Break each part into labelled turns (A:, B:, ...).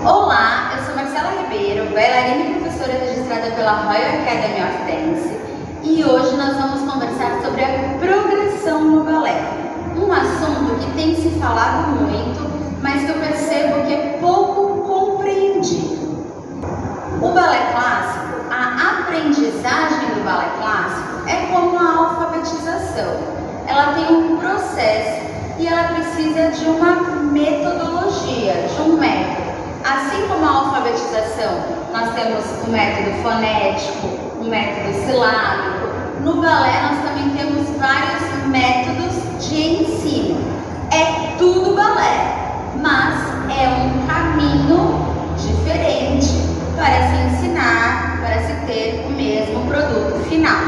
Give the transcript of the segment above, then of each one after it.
A: Olá, eu sou Marcela Ribeiro, bailarina e professora registrada pela Royal Academy of Dance, e hoje nós vamos conversar sobre a progressão no balé, um assunto que tem se falado muito, mas que eu percebo que é pouco compreendido. O balé clássico, a aprendizagem do balé clássico é como a alfabetização. Ela tem um processo e ela precisa de uma metodologia, de um método. Assim como a alfabetização, nós temos o método fonético, o método silábico. No balé, nós também temos vários métodos de ensino. É tudo balé, mas é um caminho diferente para se ensinar, para se ter o mesmo produto final.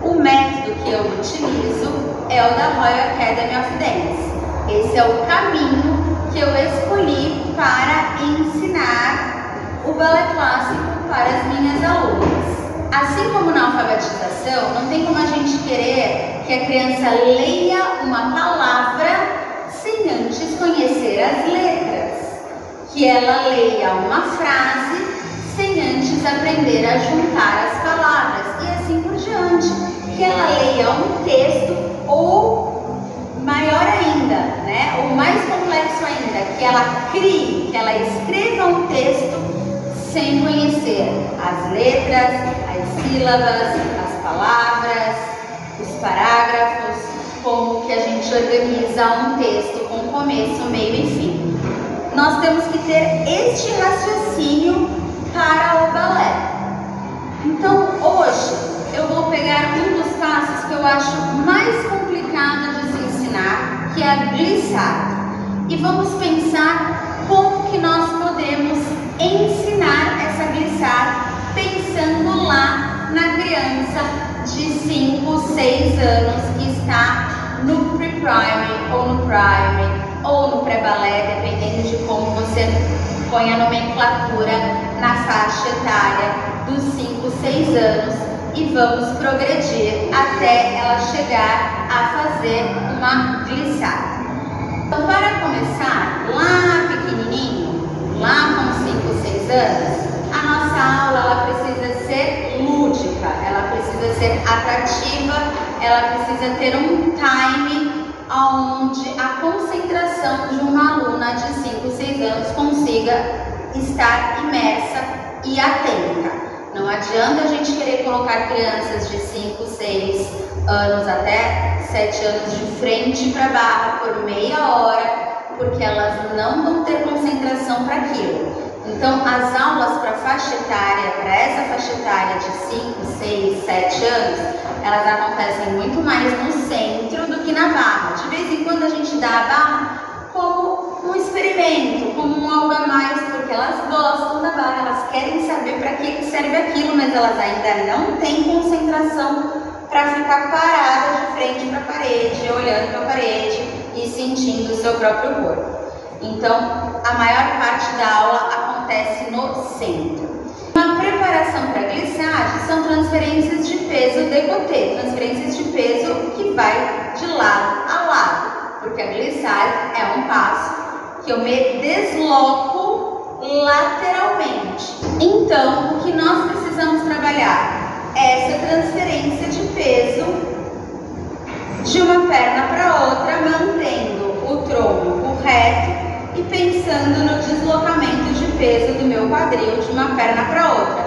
A: O método que eu utilizo é o da Royal Academy of Dance. Esse é o caminho que eu escolhi para ensinar o balé clássico para as minhas alunas. Assim como na alfabetização, não tem como a gente querer que a criança leia uma palavra sem antes conhecer as letras, que ela leia uma frase sem antes aprender a juntar as palavras e assim por diante, que ela leia um texto ou maior ainda, né? Ou mais complexo ainda, que ela crie, que ela escreva um texto sem conhecer as letras, as sílabas, as palavras, os parágrafos, como que a gente organiza um texto com começo, meio e fim. Nós temos que ter este raciocínio para o balé. Então, hoje, eu vou pegar um dos passos que eu acho mais complicado de se ensinar, que é a glissade. E vamos pensar como que nós podemos ensinar essa glissade pensando lá na criança de 5, 6 anos que está no pre-primary ou no primary ou no pré-balé, dependendo de como você põe a nomenclatura na faixa etária dos 5, 6 anos, e vamos progredir até ela chegar a fazer uma glissade. Então, para começar, lá pequenininho, lá com 5, 6 anos, a nossa aula ela precisa ser lúdica, ela precisa ser atrativa, ela precisa ter um time onde a concentração de uma aluna de 5, 6 anos consiga estar imersa e atenta. Não adianta a gente querer colocar crianças de 5, 6 anos até 7 anos de frente para a barra por meia hora, porque elas não vão ter concentração para aquilo. Então, as aulas para faixa etária, para essa faixa etária de 5, 6, 7 anos, elas acontecem muito mais no centro do que na barra. De vez em quando a gente dá a barra como um experimento, como um algo a mais, porque elas gostam da barra, elas querem saber para que serve aquilo, mas elas ainda não têm concentração para ficar parada de frente para a parede, olhando para a parede e sentindo o seu próprio corpo. Então, a maior parte da aula acontece no centro. Uma preparação para glissade são transferências de peso décolleté, transferências de peso que vai de lado a lado, porque a glissade é um passo que eu me desloco lateralmente. Então, o que nós precisamos trabalhar é essa transferência de peso de uma perna para outra, mantendo o tronco reto e pensando no deslocamento de peso do meu quadril de uma perna para outra.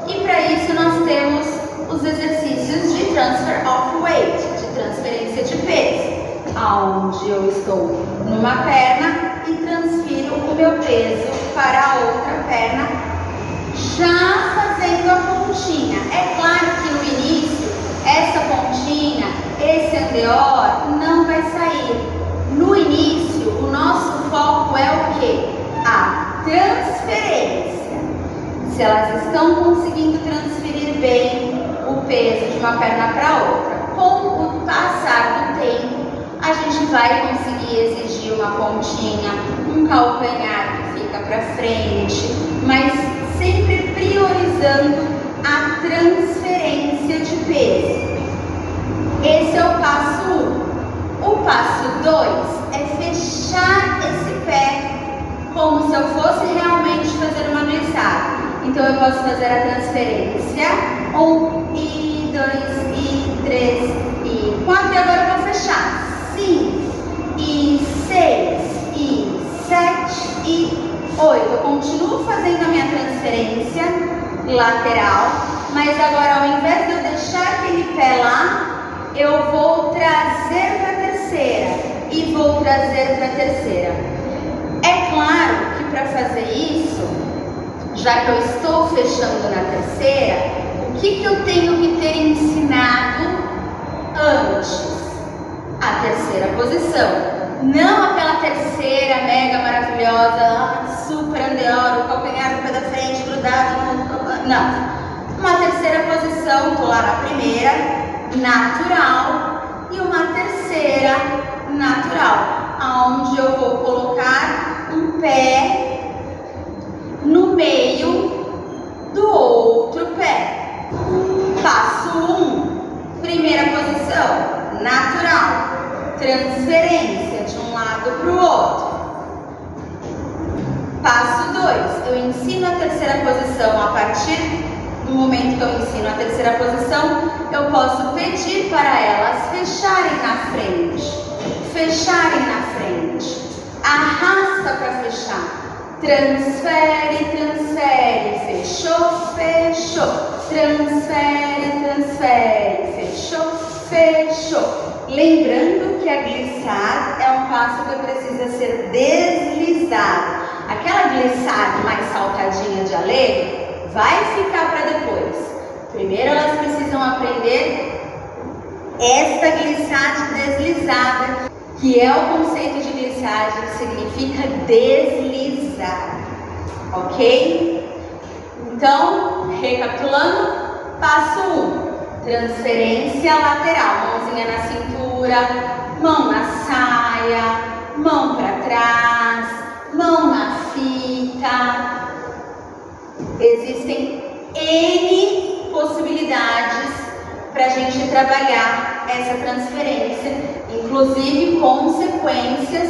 A: E para isso nós temos os exercícios de transfer of weight, de transferência de peso, onde eu estou numa perna e transfiro o meu peso para a outra perna, já fazendo a pontinha. É claro que no início, essa pontinha, esse andeor não vai sair. No início, o nosso foco é o quê? A transferência. Se elas estão conseguindo transferir bem o peso de uma perna para outra, com o passar do tempo, a gente vai conseguir exigir uma pontinha, um calcanhar que fica para frente, mas sempre priorizando a transferência de peso. Esse é o passo 1. O passo 2 é fechar esse pé como se eu fosse realmente Então eu posso fazer a transferência 1 e 2 e 3 e 4 e agora eu vou fechar 5 e 6 e 7 e 8. Eu continuo fazendo a minha transferência lateral, mas agora ao invés de eu deixar aquele pé lá, eu vou trazer para a terceira e vou trazer para a terceira. É claro que para fazer isso, já que eu estou fechando na terceira, o que eu tenho que ter ensinado antes? A terceira posição. Não aquela terceira mega maravilhosa, super andeora, o calcanhar no pé da frente, grudado no... Não. Uma terceira posição, tô lá na primeira, natural, e uma terceira natural, onde eu vou colocar um pé no meio do outro pé. Passo 1, primeira posição, natural, transferência de um lado para o outro. Passo 2, eu ensino a terceira posição. A partir do momento que eu ensino a terceira posição, eu posso pedir para elas fecharem na frente. Fecharem na frente. Arrasta para fechar. Transfere, transfere. Fechou, fechou. Transfere, transfere. Fechou, fechou. Lembrando que a glissade é um passo que precisa ser deslizado. Aquela glissade mais saltadinha de Allegro vai ficar para depois. Primeiro elas precisam aprender esta glissade deslizada, que é o conceito de glissade, que significa deslizar, ok? Então, recapitulando, passo 1, transferência lateral, mãozinha na cintura, mão na saia, mão para trás, mão na fita. Existem N possibilidades para a gente trabalhar essa transferência, inclusive consequências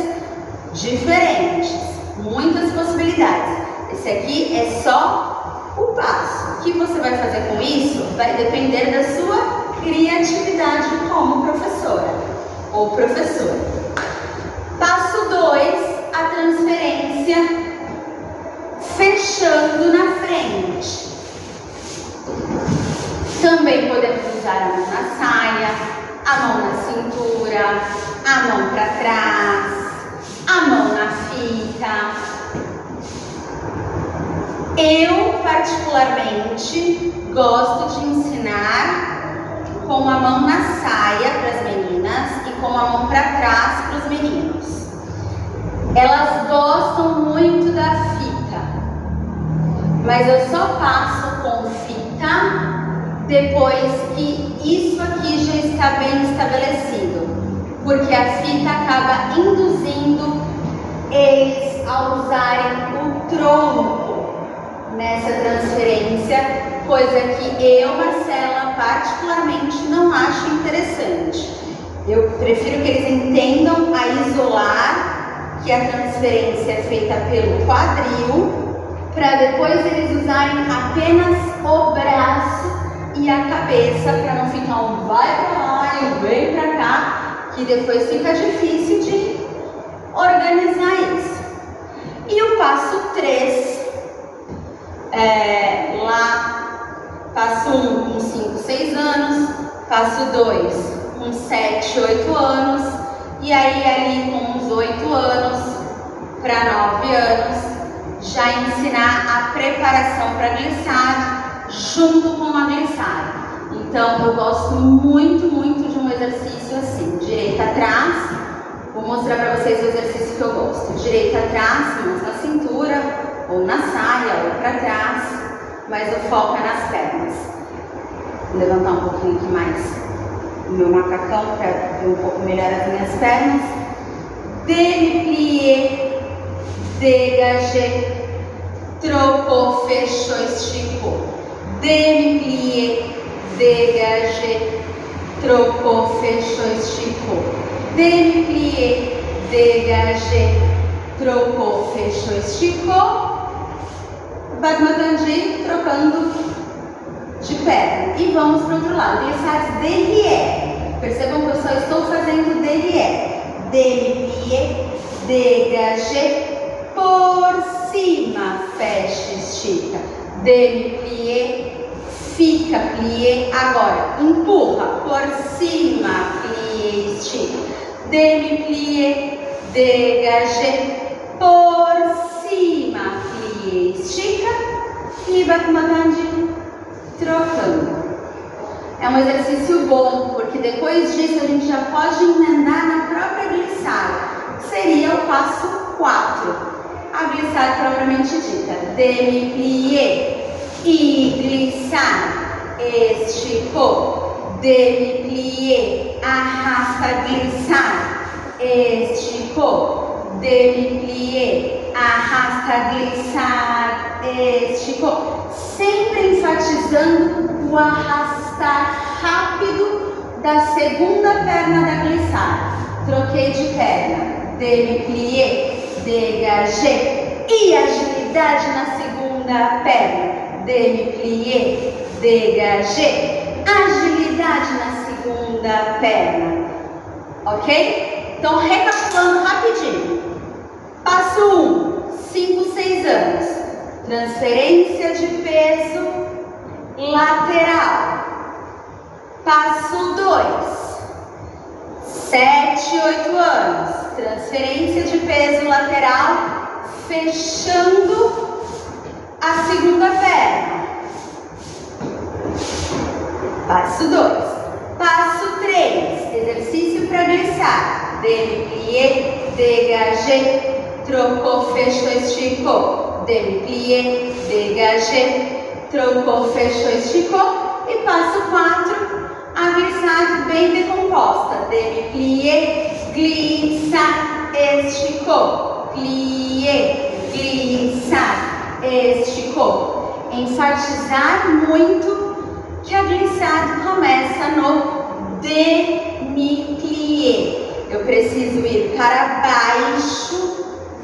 A: diferentes, muitas possibilidades. Esse aqui é só o passo. O que você vai fazer com isso vai depender da sua criatividade como professora ou professor. Passo 2, a transferência fechando na frente. Também podemos usar a mão na saia, a mão na cintura, a mão para trás, a mão na fita. Eu, particularmente, gosto de ensinar com a mão na saia para as meninas e com a mão para trás para os meninos. Elas gostam muito da fita, mas eu só passo com fita depois que isso aqui já está bem estabelecido, porque a fita acaba induzindo eles a usarem o tronco nessa transferência, coisa que eu, Marcela, particularmente não acho interessante. Eu prefiro que eles entendam a isolar que a transferência é feita pelo quadril, para depois eles usarem apenas o braço e a cabeça, para não ficar um vai para lá e um vem para cá, que depois fica difícil de organizar isso. E o passo 3, passo 1 com 5, 6 anos, passo 2 com 7, 8 anos, e aí ali com uns 8 anos para 9 anos, já ensinar a preparação para a glissade junto com a glissade. Então eu gosto muito de um exercício assim, direita atrás. Vou mostrar para vocês o exercício que eu gosto. Direita atrás, mãos na cintura, ou na saia, ou para trás, mas o foco é nas pernas. Vou levantar um pouquinho aqui mais o meu macacão para ver um pouco melhor as minhas pernas. Demi-plié, dégagé, trocou, fechou, esticou. Demi-plié, dégagé, trocou, fechou, esticou. Demi-plié, dégagé, trocou, fechou, esticou. Bagmatandi trocando de perna. E vamos para o outro lado. Glissades derrière. Percebam que eu só estou fazendo derrière. Demi-plié, dégagé, por cima, fecha, estica. Demi-plié, fica, plié. Agora, empurra, por cima, plié, estica. Demi-plié, dégagé, por cima, plié, estica. E Bagmatandi trocando. É um exercício bom, porque depois disso a gente já pode emendar na própria glissade, que seria o passo 4. A glissade propriamente dita. Demi-plié e glissade, esticou. Demi-plié, arrasta, glissade, esticou. Demi-plié, arrasta, glissade, esticou. Sempre enfatizando o arrastar rápido da segunda perna da glissade. Troquei de perna. Demi-plié, dégagé. E agilidade na segunda perna. Demi-plié, dégagé. Agilidade na segunda perna. Ok? Então, recapitulando rapidinho. Passo 1, 5, 6 anos. Transferência de peso lateral. Passo 2, 7, 8 anos. Transferência de peso lateral, fechando a segunda perna. Passo 2. Passo 3, exercício para glissar. Demi-plié, dégagé, trocou, fechou, esticou. Demi-plié, dégagé, trocou, fechou, esticou. E passo 4, a glissade bem decomposta. Demi-plié, glissade, esticou. Plié, glissade, esticou. Enfatizar muito que a glissade começa no demi-plié. Eu preciso ir para baixo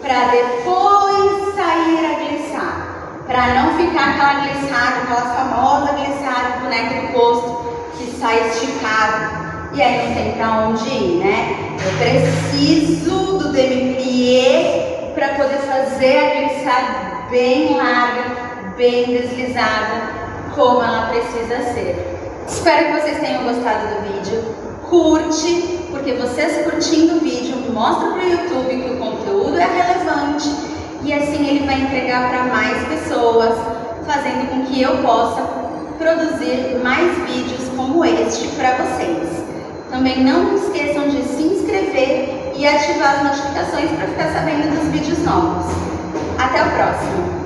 A: para depois sair a glissade, para não ficar aquela glissade, aquela famosa glissade, boneca do posto, que sai esticado e aí não tem para onde ir, né? Eu preciso do demi-plié para poder fazer a glissade bem larga, bem deslizada, como ela precisa ser. Espero que vocês tenham gostado do vídeo. Curte, porque vocês curtindo o vídeo mostra para o YouTube que o conteúdo é relevante e assim ele vai entregar para mais pessoas, fazendo com que eu possa produzir mais vídeos como este para vocês. Também não esqueçam de se inscrever e ativar as notificações para ficar sabendo dos vídeos novos. Até o próximo!